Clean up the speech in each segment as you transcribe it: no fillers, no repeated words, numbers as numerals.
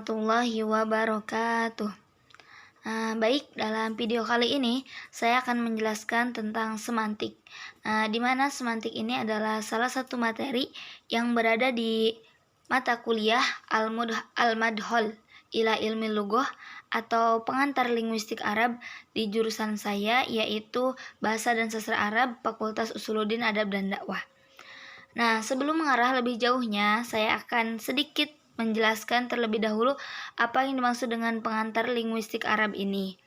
warahmatullahi wabarakatuh. Baik, dalam video kali ini saya akan menjelaskan tentang semantik. Di mana semantik ini adalah salah satu materi yang berada di mata kuliah Al-Madkhal ila Ilmi Lughah atau pengantar linguistik Arab di jurusan saya, yaitu Bahasa dan Sastra Arab, Fakultas Usuluddin Adab dan Dakwah. Nah, sebelum mengarah lebih jauhnya, saya akan sedikit menjelaskan terlebih dahulu apa yang dimaksud dengan pengantar linguistik Arab ini.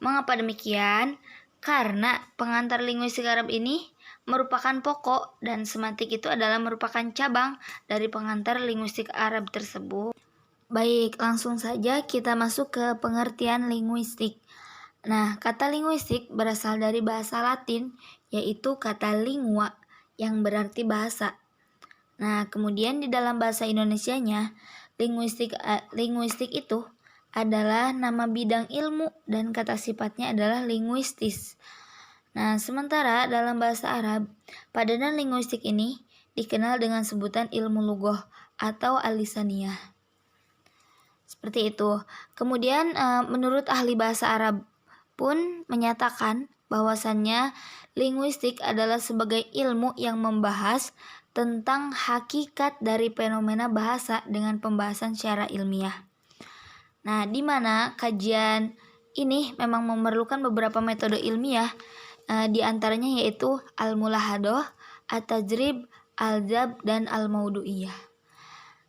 Mengapa demikian? Karena pengantar linguistik Arab ini merupakan pokok dan semantik itu adalah merupakan cabang dari pengantar linguistik Arab tersebut. Baik, langsung saja kita masuk ke pengertian linguistik. Nah, kata linguistik berasal dari bahasa Latin, yaitu kata lingua, yang berarti bahasa. Nah, kemudian di dalam bahasa Indonesianya, linguistik itu adalah nama bidang ilmu dan kata sifatnya adalah linguistis. Nah, sementara dalam bahasa Arab, padanan linguistik ini dikenal dengan sebutan ilmu lughah atau al-lisaniyah. Seperti itu. Kemudian menurut ahli bahasa Arab pun menyatakan bahwasannya linguistik adalah sebagai ilmu yang membahas tentang hakikat dari fenomena bahasa dengan pembahasan secara ilmiah. Nah, di mana kajian ini memang memerlukan beberapa metode ilmiah, di antaranya yaitu al-mulahadah, at-tajrib, al-jab, dan al-maudu'iyah.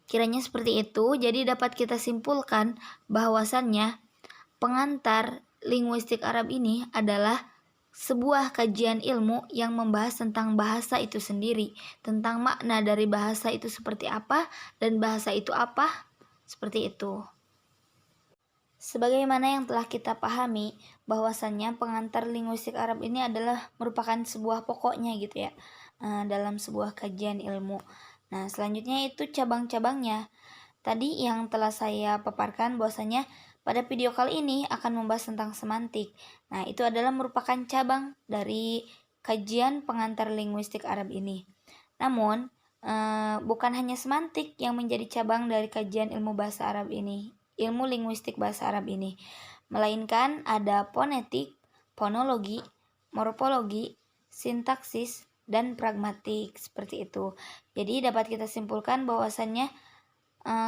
Kiranya seperti itu, jadi dapat kita simpulkan bahwasannya pengantar linguistik Arab ini adalah sebuah kajian ilmu yang membahas tentang bahasa itu sendiri, tentang makna dari bahasa itu seperti apa dan bahasa itu apa, seperti itu. Sebagaimana yang telah kita pahami, bahwasannya pengantar linguistik Arab ini adalah merupakan sebuah pokoknya gitu ya, dalam sebuah kajian ilmu. Nah, selanjutnya itu cabang-cabangnya. Tadi yang telah saya paparkan bahwasanya pada video kali ini akan membahas tentang semantik. Nah, itu adalah merupakan cabang dari kajian pengantar linguistik Arab ini. Namun, bukan hanya semantik yang menjadi cabang dari kajian ilmu bahasa Arab ini, ilmu linguistik bahasa Arab ini, melainkan ada fonetik, fonologi, morfologi, sintaksis, dan pragmatik, seperti itu. Jadi dapat kita simpulkan bahwasannya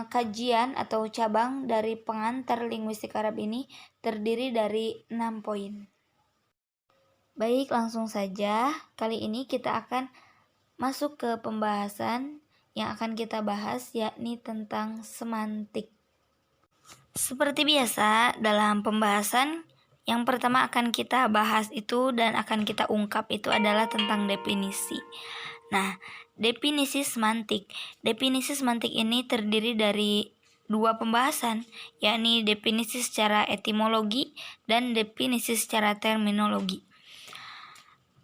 kajian atau cabang dari pengantar linguistik Arab ini terdiri dari 6 poin. Baik, langsung saja. Kali ini kita akan masuk ke pembahasan yang akan kita bahas, yakni tentang semantik. Seperti biasa, dalam pembahasan yang pertama akan kita bahas itu dan akan kita ungkap itu adalah tentang definisi. Nah, definisi semantik. Definisi semantik ini terdiri dari 2 pembahasan, yakni definisi secara etimologi dan definisi secara terminologi.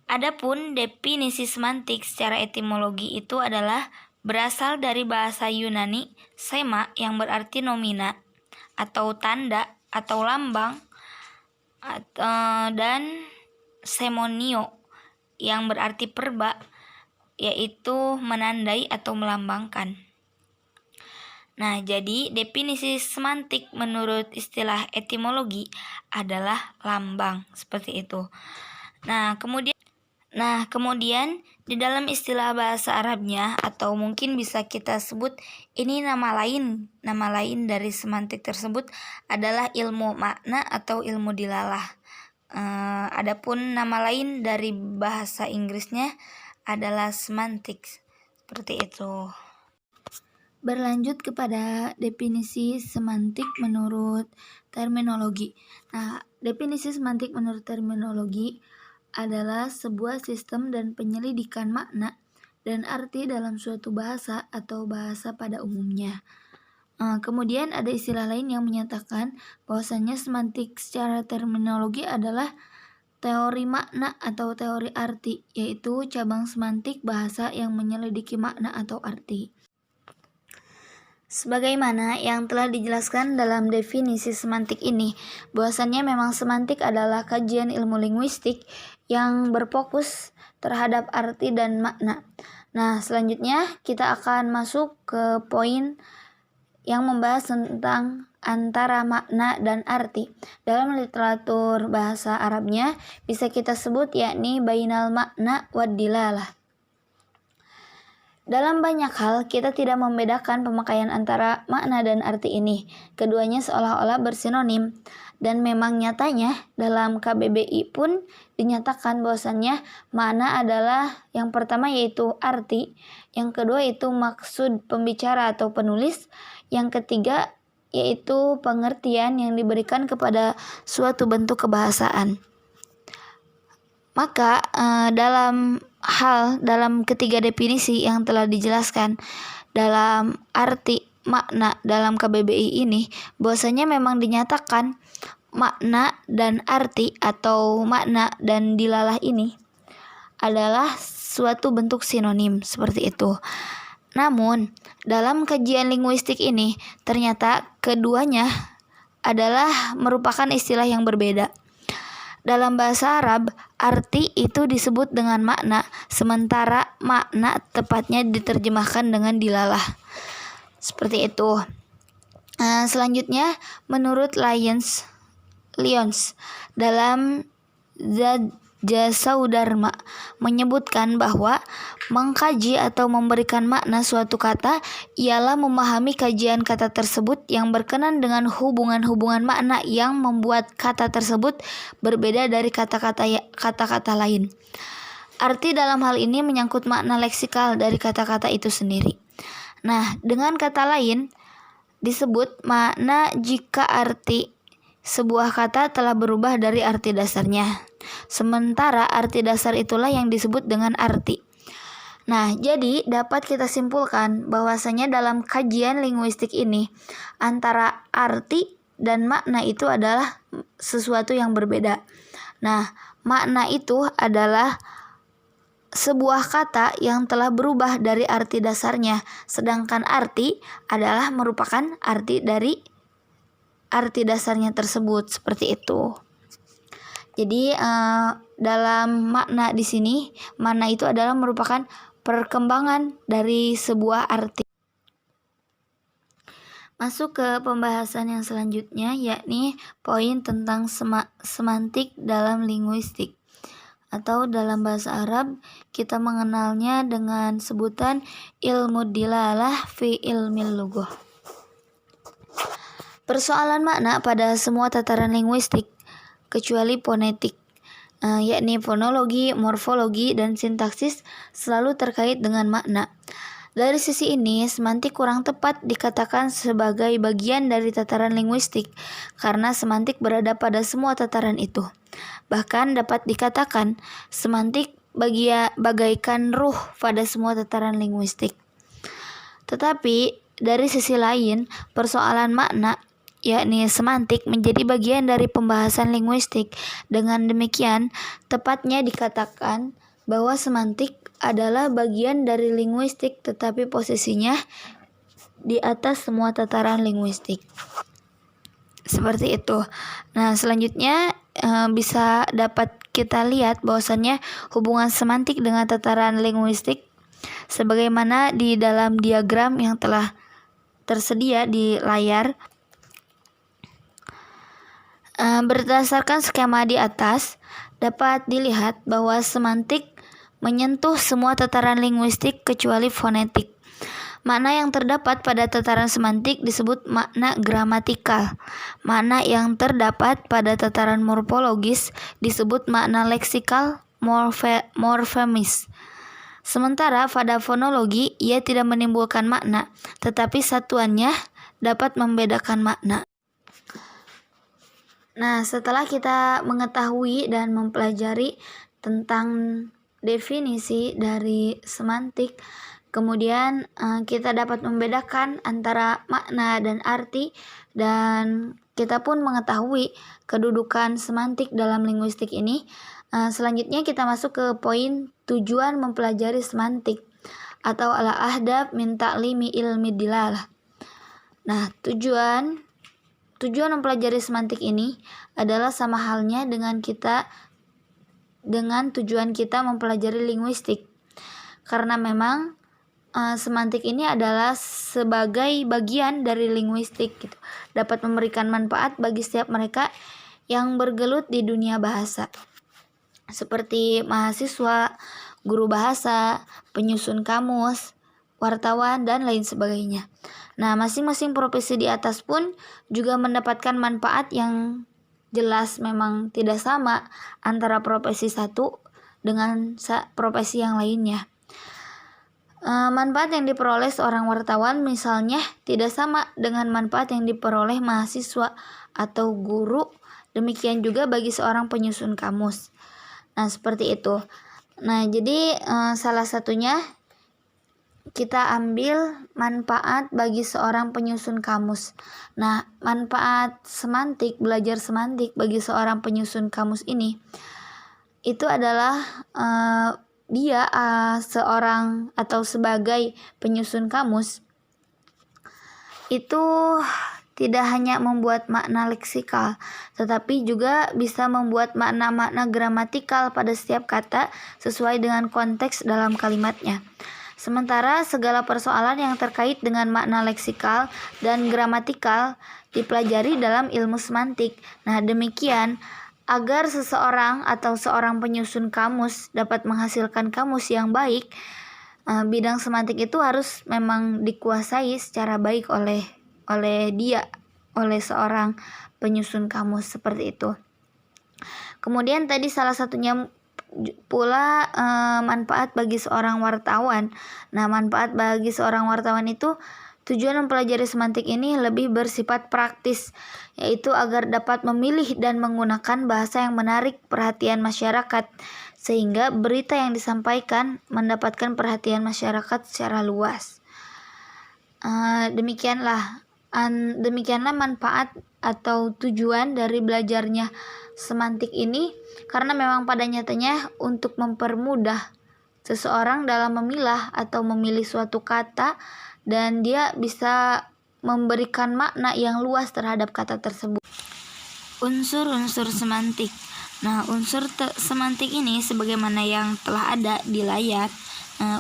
Adapun definisi semantik secara etimologi itu adalah berasal dari bahasa Yunani sema yang berarti nomina atau tanda atau lambang, dan semonio yang berarti perba, yaitu menandai atau melambangkan. Nah, jadi definisi semantik menurut istilah etimologi adalah lambang, seperti itu. Nah, kemudian di dalam istilah bahasa Arabnya, atau mungkin bisa kita sebut ini nama lain dari semantik tersebut adalah ilmu makna atau ilmu dilalah. Adapun nama lain dari bahasa Inggrisnya adalah semantics, seperti itu. Berlanjut kepada definisi semantik menurut terminologi. Nah, definisi semantik menurut terminologi adalah sebuah sistem dan penyelidikan makna dan arti dalam suatu bahasa atau bahasa pada umumnya. Kemudian ada istilah lain yang menyatakan bahwasannya semantik secara terminologi adalah teori makna atau teori arti, yaitu cabang semantik bahasa yang menyelidiki makna atau arti. Sebagaimana yang telah dijelaskan dalam definisi semantik ini, bahwasannya memang semantik adalah kajian ilmu linguistik yang berfokus terhadap arti dan makna. Nah, selanjutnya kita akan masuk ke poin yang membahas tentang antara makna dan arti. Dalam literatur bahasa Arabnya bisa kita sebut yakni bainal makna wad dilalah. Dalam banyak hal, kita tidak membedakan pemakaian antara makna dan arti ini. Keduanya seolah-olah bersinonim. Dan memang nyatanya, dalam KBBI pun dinyatakan bahwasannya makna adalah yang pertama yaitu arti, yang kedua yaitu maksud pembicara atau penulis, yang ketiga yaitu pengertian yang diberikan kepada suatu bentuk kebahasaan. Maka dalam ketiga definisi yang telah dijelaskan dalam arti makna dalam KBBI ini, bahwasanya memang dinyatakan makna dan arti atau makna dan dilalah ini adalah suatu bentuk sinonim seperti itu. Namun dalam kajian linguistik ini ternyata keduanya adalah merupakan istilah yang berbeda. Dalam bahasa Arab, arti itu disebut dengan makna, sementara makna tepatnya diterjemahkan dengan dilalah. Seperti itu. Selanjutnya, menurut Lyons dalam Jasa Dharma menyebutkan bahwa mengkaji atau memberikan makna suatu kata ialah memahami kajian kata tersebut yang berkenan dengan hubungan-hubungan makna yang membuat kata tersebut berbeda dari kata-kata lain. Arti dalam hal ini menyangkut makna leksikal dari kata-kata itu sendiri. Nah, dengan kata lain disebut makna jika arti sebuah kata telah berubah dari arti dasarnya. Sementara arti dasar itulah yang disebut dengan arti. Nah, jadi dapat kita simpulkan bahwasanya dalam kajian linguistik ini antara arti dan makna itu adalah sesuatu yang berbeda. Nah, makna itu adalah sebuah kata yang telah berubah dari arti dasarnya, sedangkan arti adalah merupakan arti dari arti dasarnya tersebut, seperti itu. Jadi dalam makna di sini, makna itu adalah merupakan perkembangan dari sebuah arti. Masuk ke pembahasan yang selanjutnya, yakni poin tentang semantik dalam linguistik. Atau dalam bahasa Arab kita mengenalnya dengan sebutan ilmu dilalah fi ilmil lughah. Persoalan makna pada semua tataran linguistik kecuali fonetik, yakni fonologi, morfologi, dan sintaksis selalu terkait dengan makna. Dari sisi ini, semantik kurang tepat dikatakan sebagai bagian dari tataran linguistik karena semantik berada pada semua tataran itu. Bahkan dapat dikatakan semantik bagaikan ruh pada semua tataran linguistik. Tetapi dari sisi lain, persoalan makna yakni semantik menjadi bagian dari pembahasan linguistik. Dengan demikian, tepatnya dikatakan bahwa semantik adalah bagian dari linguistik tetapi posisinya di atas semua tataran linguistik. Seperti itu. Nah, selanjutnya bisa dapat kita lihat bahwasannya hubungan semantik dengan tataran linguistik sebagaimana di dalam diagram yang telah tersedia di layar. Berdasarkan skema di atas, dapat dilihat bahwa semantik menyentuh semua tataran linguistik kecuali fonetik. Makna yang terdapat pada tataran semantik disebut makna gramatikal. Makna yang terdapat pada tataran morfologis disebut makna leksikal morfemis. Sementara pada fonologi ia tidak menimbulkan makna, tetapi satuannya dapat membedakan makna. Nah, setelah kita mengetahui dan mempelajari tentang definisi dari semantik, kemudian kita dapat membedakan antara makna dan arti, dan kita pun mengetahui kedudukan semantik dalam linguistik ini. Selanjutnya kita masuk ke poin tujuan mempelajari semantik atau al-ahdaf min ta'limi ilmi dilalah. Nah, tujuan mempelajari semantik ini adalah sama halnya dengan tujuan kita mempelajari linguistik. Karena memang semantik ini adalah sebagai bagian dari linguistik gitu, dapat memberikan manfaat bagi setiap mereka yang bergelut di dunia bahasa, seperti mahasiswa, guru bahasa, penyusun kamus, wartawan, dan lain sebagainya. Nah, masing-masing profesi di atas pun juga mendapatkan manfaat yang jelas memang tidak sama antara profesi satu dengan profesi yang lainnya. Manfaat yang diperoleh seorang wartawan misalnya tidak sama dengan manfaat yang diperoleh mahasiswa atau guru. Demikian juga bagi seorang penyusun kamus. Nah, seperti itu. Nah, jadi salah satunya kita ambil manfaat bagi seorang penyusun kamus. Nah, manfaat semantik, belajar semantik bagi seorang penyusun kamus ini itu adalah dia seorang atau sebagai penyusun kamus itu tidak hanya membuat makna leksikal, tetapi juga bisa membuat makna-makna gramatikal pada setiap kata sesuai dengan konteks dalam kalimatnya. Sementara segala persoalan yang terkait dengan makna leksikal dan gramatikal dipelajari dalam ilmu semantik. Nah, demikian agar seseorang atau seorang penyusun kamus dapat menghasilkan kamus yang baik, bidang semantik itu harus memang dikuasai secara baik oleh seorang penyusun kamus, seperti itu. Kemudian tadi salah satunya pula manfaat bagi seorang wartawan. Nah, manfaat bagi seorang wartawan itu tujuan mempelajari semantik ini lebih bersifat praktis, yaitu agar dapat memilih dan menggunakan bahasa yang menarik perhatian masyarakat, sehingga berita yang disampaikan mendapatkan perhatian masyarakat secara luas. Demikianlah manfaat atau tujuan dari belajarnya semantik ini, karena memang pada nyatanya untuk mempermudah seseorang dalam memilah atau memilih suatu kata, dan dia bisa memberikan makna yang luas terhadap kata tersebut. Unsur-unsur semantik. Nah, unsur semantik ini sebagaimana yang telah ada di layar.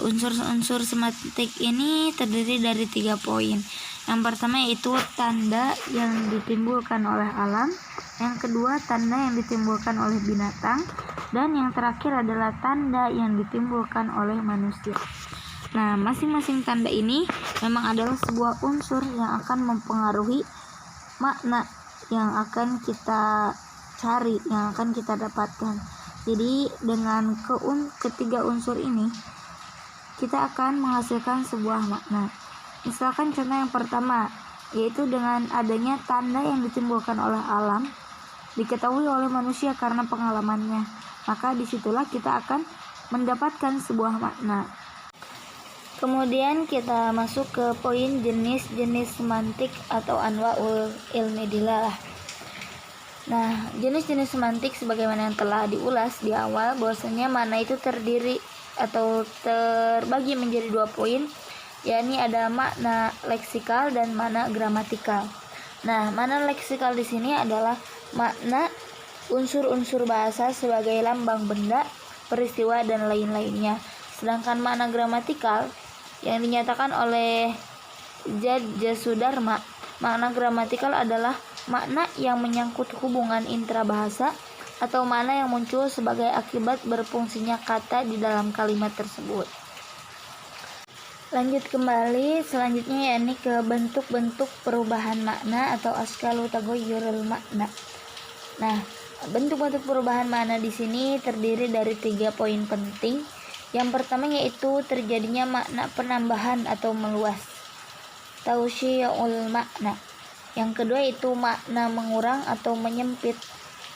Unsur-unsur semantik ini terdiri dari 3 poin. Yang pertama yaitu tanda yang ditimbulkan oleh alam, yang kedua tanda yang ditimbulkan oleh binatang, dan yang terakhir adalah tanda yang ditimbulkan oleh manusia. Nah, masing-masing tanda ini memang adalah sebuah unsur yang akan mempengaruhi makna yang akan kita cari, yang akan kita dapatkan. Jadi dengan ketiga unsur ini kita akan menghasilkan sebuah makna. Misalkan contoh yang pertama, yaitu dengan adanya tanda yang ditimbulkan oleh alam, diketahui oleh manusia karena pengalamannya, maka disitulah kita akan mendapatkan sebuah makna. Kemudian kita masuk ke poin jenis-jenis semantik atau anwa'ul ilmi dilalah. Nah, jenis-jenis semantik sebagaimana yang telah diulas di awal, bahwasanya makna itu terdiri atau terbagi menjadi 2 poin, yakni ada makna leksikal dan makna gramatikal. Nah, makna leksikal di sini adalah makna unsur-unsur bahasa sebagai lambang benda, peristiwa, dan lain-lainnya. Sedangkan makna gramatikal yang dinyatakan oleh Jasudarma, makna gramatikal adalah makna yang menyangkut hubungan intrabahasa atau makna yang muncul sebagai akibat berfungsinya kata di dalam kalimat tersebut. Lanjut kembali selanjutnya, yakni ke bentuk-bentuk perubahan makna atau askalu taghayyurul makna. Nah, bentuk-bentuk perubahan makna di sini terdiri dari 3 poin penting. Yang pertama yaitu terjadinya makna penambahan atau meluas, tausyiyul makna. Yang kedua yaitu makna mengurang atau menyempit,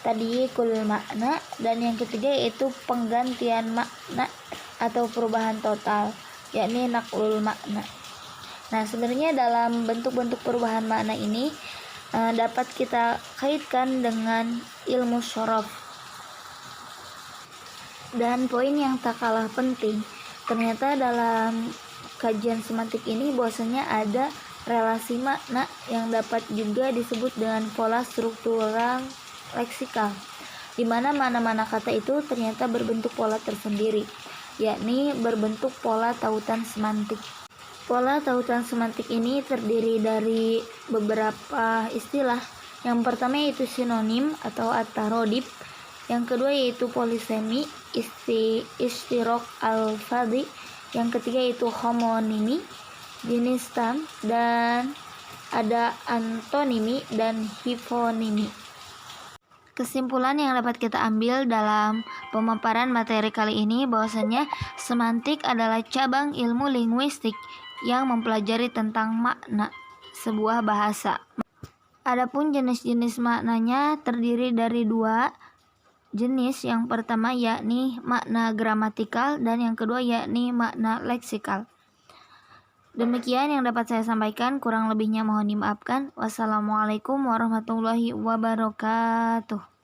tadyiqul makna. Dan yang ketiga yaitu penggantian makna atau perubahan total, yakni naqlul makna. Nah, sebenarnya dalam bentuk-bentuk perubahan makna ini dapat kita kaitkan dengan ilmu shorof. Dan poin yang tak kalah penting, ternyata dalam kajian semantik ini bahwasanya ada relasi makna yang dapat juga disebut dengan pola struktural leksikal, di mana mana-mana kata itu ternyata berbentuk pola tersendiri, yakni berbentuk pola tautan semantik. Pola tautan semantik ini terdiri dari beberapa istilah. Yang pertama yaitu sinonim atau atarodip. Yang kedua yaitu polisemi, istirok al-fadhi. Yang ketiga yaitu homonimi, jenis tam, dan ada antonimi dan hiponimi. Kesimpulan yang dapat kita ambil dalam pemaparan materi kali ini bahwasanya semantik adalah cabang ilmu linguistik yang mempelajari tentang makna sebuah bahasa. Adapun jenis-jenis maknanya terdiri dari dua jenis, yang pertama yakni makna gramatikal dan yang kedua yakni makna leksikal. Demikian yang dapat saya sampaikan, kurang lebihnya mohon dimaafkan. Wassalamualaikum warahmatullahi wabarakatuh.